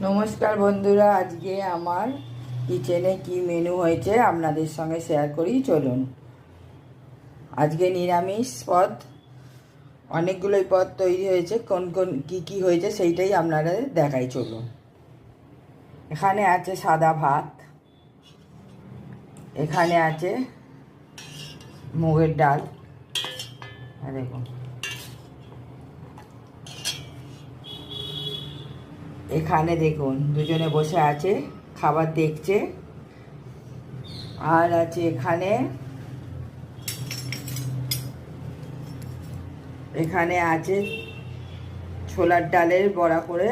নমস্কার বন্ধুরা, আজকে আমার কিচেনে কি মেনু হয়েছে আপনাদের সঙ্গে শেয়ার করি। চলুন। আজকে নিরামিষ পদ, অনেকগুলোই পদ তৈরি হয়েছে। কোন কোন কি হয়েছে সেইটাই আপনাদের দেখাই। চলুন। এখানে আছে সাদা ভাত, এখানে আছে মুগের ডাল, দেখুন এখানে দেখুন দুজনে বসে আছে, খাবার দেখছে। আর আছে এখানে আছে ছোলার ডালের বড়া করে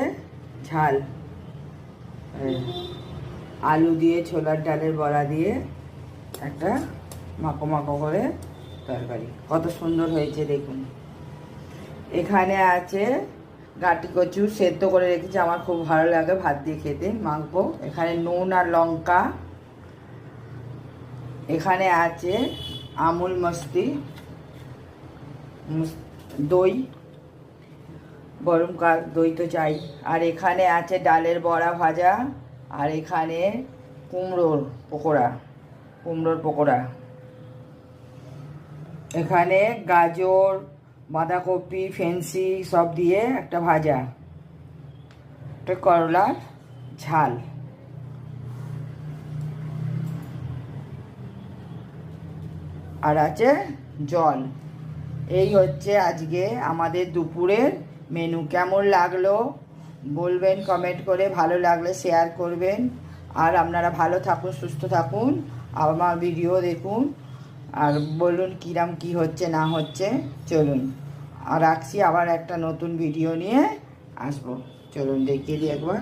ঝাল, আলু দিয়ে ছোলার ডালের বড়া দিয়ে একটা মাখো মাখো করে তরকারি, কত সুন্দর হয়েছে দেখুন। এখানে আছে গাটি কচু সেদ্ধ করে রেখেছি, আমার খুব ভালো লাগে ভাত দিয়ে খেতে, মাখবো। এখানে নুন আর লঙ্কা। এখানে আছে আমুল মস্তি, দই, গরমকাল দই তো চাই। আর এখানে আছে ডালের বড়া ভাজা, আর এখানে কুমড়োর পকোড়া। এখানে গাজর, বাঁধাকপি, ফেন্সি সব দিয়ে একটা ভাজা, একটা করলার ঝাল। আর আছে জল। এই হচ্ছে আজকে আমাদের দুপুরের মেনু। কেমন লাগলো বলবেন কমেন্ট করে, ভালো লাগলে শেয়ার করবেন। আর আপনারা ভালো থাকুন, সুস্থ থাকুন, আমার ভিডিও দেখুন, আর বলুন কিরাম কি হচ্ছে না হচ্ছে। চলুন, আর রাখছি, আবার একটা নতুন ভিডিও নিয়ে আসবো। চলুন দেখিয়ে দিই একবার।